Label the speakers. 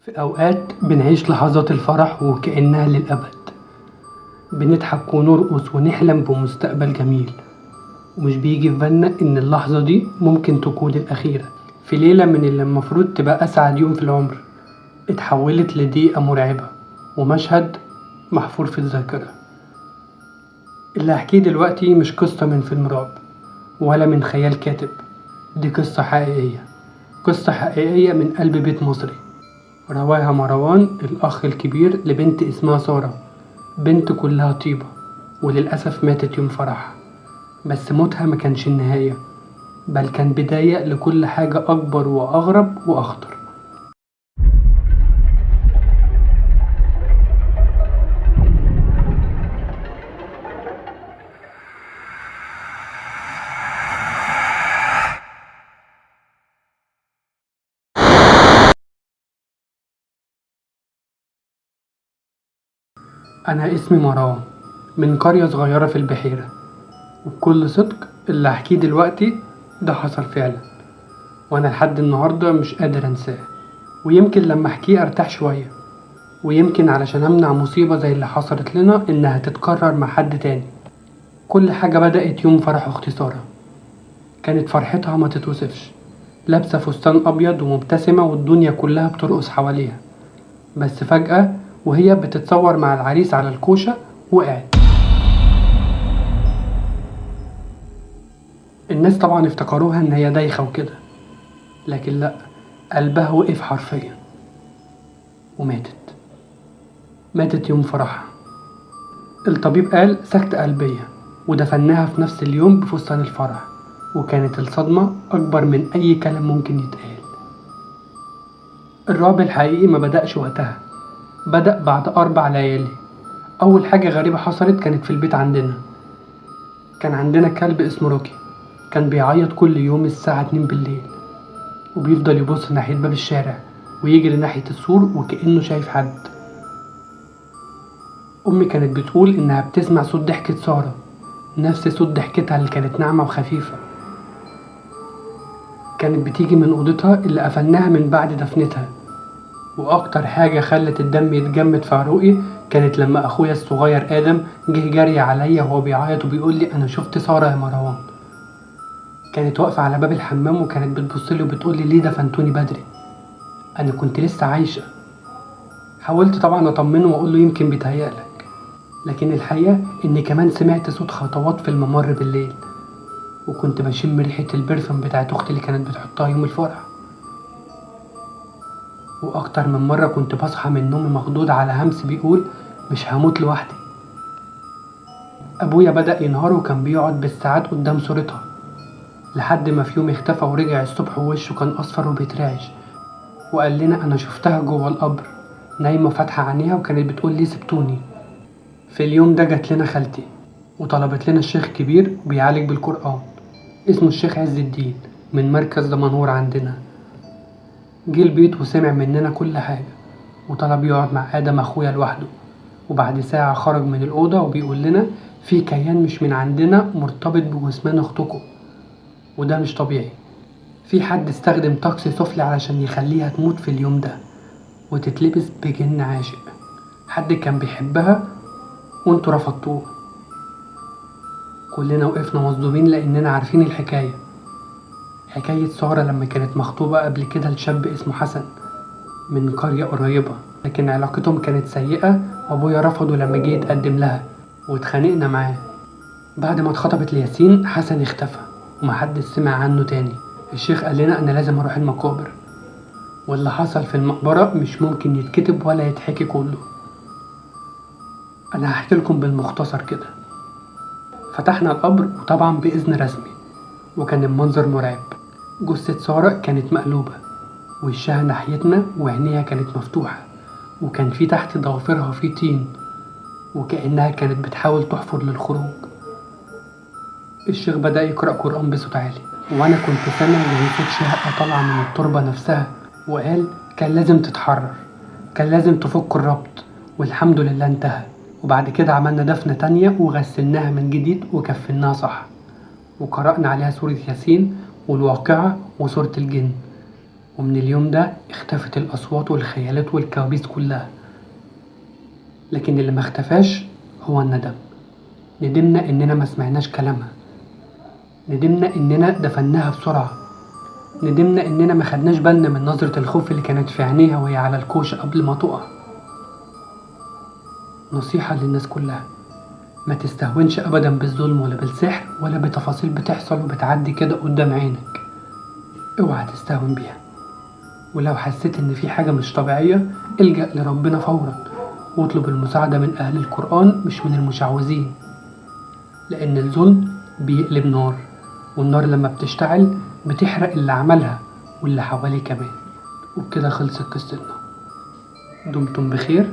Speaker 1: في أوقات بنعيش لحظات الفرح وكأنها للأبد، بنضحك ونرقص ونحلم بمستقبل جميل، ومش بيجي في بالنا إن اللحظة دي ممكن تكون الأخيرة. في ليلة من اللي المفروض تبقى أسعد يوم في العمر اتحولت لدقيقة مرعبة ومشهد محفور في الذاكرة. اللي هحكيه دلوقتي مش قصة من فيلم رعب ولا من خيال كاتب، دي قصة حقيقية، قصة حقيقية من قلب بيت مصري رواها مروان الأخ الكبير لبنت اسمها سارة، بنت كلها طيبة وللأسف ماتت يوم فرحها. بس موتها ما كانش النهاية، بل كان بداية لكل حاجة أكبر وأغرب وأخطر. أنا اسمي مروان من قرية صغيرة في البحيرة، وبكل صدق اللي هحكيه دلوقتي ده حصل فعلا، وأنا لحد النهاردة مش قادر أنساه. ويمكن لما أحكيه أرتاح شوية، ويمكن علشان أمنع مصيبة زي اللي حصلت لنا إنها تتكرر مع حد تاني. كل حاجة بدأت يوم فرح أختي سارة، كانت فرحتها ما تتوصفش، لابسة فستان أبيض ومبتسمة والدنيا كلها بترقص حواليها. بس فجأة وهي بتتصور مع العريس على الكوشة وقعت. الناس طبعا افتكروها إن هي دايخة وكده، لكن لأ، قلبها وقف حرفيا وماتت يوم فرحها. الطبيب قال سكتة قلبية، ودفناها في نفس اليوم بفستان الفرح، وكانت الصدمة أكبر من أي كلام ممكن يتقال. الرعب الحقيقي ما بدأش وقتها، بدأ بعد 4 ليالي. أول حاجة غريبة حصلت كانت في البيت عندنا. كان عندنا كلب اسمه روكي، كان بيعيط كل يوم الساعة 2 بالليل، وبيفضل يبص ناحية باب الشارع ويجري ناحية السور وكأنه شايف حد. أمي كانت بتقول إنها بتسمع صوت ضحكة سارة، نفس صوت ضحكتها اللي كانت ناعمة وخفيفة. كانت بتيجي من أوضتها اللي قفلناها من بعد دفنتها. وأكتر حاجة خلت الدم يتجمد في عروقي كانت لما أخويا الصغير آدم جه جري عليا وهو بيعيط وبيقول لي أنا شفت سارة يا مروان. كانت واقفة على باب الحمام وكانت بتبصلي وبتقول لي ليه دفنتوني بدري، أنا كنت لسه عايشة. حاولت طبعا أطمنه وأقول له يمكن بيتهيألك، لكن الحقيقة إني كمان سمعت صوت خطوات في الممر بالليل، وكنت بشم ريحة البرفم بتاعت أختي اللي كانت بتحطها يوم الفرح. وأكتر من مرة كنت بصحى من نومي مخضوض على همس بيقول مش هموت لوحدي. أبويا بدأ ينهار وكان بيقعد بالساعات قدام صورتها، لحد ما في يوم اختفى ورجع الصبح ووشه كان أصفر وبيترعش، وقال لنا أنا شفتها جوه القبر نايمة فاتحة عينيها وكانت بتقول لي سبتوني. في اليوم ده جات لنا خالتي وطلبت لنا الشيخ كبير بيعالج بالقرآن اسمه الشيخ عز الدين من مركز دمنهور عندنا. جه البيت وسمع مننا كل حاجة وطلب يقعد مع آدم أخويا لوحده، وبعد ساعة خرج من الأوضة وبيقول لنا في كيان مش من عندنا مرتبط بجثمان أختكم، وده مش طبيعي. في حد استخدم طقس سفلي علشان يخليها تموت في اليوم ده وتتلبس بجن عاشق، حد كان بيحبها وانتوا رفضتوه. كلنا وقفنا مصدومين لأننا عارفين الحكاية، حكاية سارة لما كانت مخطوبة قبل كده لشاب اسمه حسن من قرية قريبة، لكن علاقتهم كانت سيئة وأبويا رفضه لما جه يتقدم لها واتخانقنا معاه. بعد ما اتخطبت لياسين حسن اختفى ومحدش سمع عنه تاني. الشيخ قال لنا أنا لازم أروح المقابر، واللي حصل في المقبرة مش ممكن يتكتب ولا يتحكي كله. أنا هحكي لكم بالمختصر كده. فتحنا القبر وطبعا بإذن رسمي، وكان المنظر مرعب. جثة سارة كانت مقلوبة، وشها ناحيتنا وعينيها كانت مفتوحة، وكان في تحت ضوافرها في طين وكأنها كانت بتحاول تحفر للخروج. الشيخ بدأ يقرأ قرآن بصوت عالي، وأنا كنت سامع زي صوت شهقة طالعة من التربة نفسها، وقال كان لازم تتحرر، كان لازم تفك الربط، والحمد لله انتهى. وبعد كده عملنا دفنة تانية وغسلناها من جديد وكفناها صح، وقرأنا عليها سورة ياسين والواقعة وسورة الجن، ومن اليوم ده اختفت الأصوات والخيالات والكوابيس كلها. لكن اللي ما اختفاش هو الندم. ندمنا إننا ما سمعناش كلامها، ندمنا إننا دفناها بسرعة، ندمنا إننا ما خدناش بالنا من نظرة الخوف اللي كانت في عينيها وهي على الكوشة قبل ما تقع. نصيحة للناس كلها: ما تستهونش أبدا بالظلم ولا بالسحر ولا بتفاصيل بتحصل وبتعدي كده قدام عينك. اوعى تستهون بيها. ولو حسيت إن في حاجة مش طبيعية الجأ لربنا فورا، واطلب المساعدة من أهل القرآن مش من المشعوذين، لأن الظلم بيقلب نار، والنار لما بتشتعل بتحرق اللي عملها واللي حواليه كمان. وبكده خلصت قصتنا. دمتم بخير.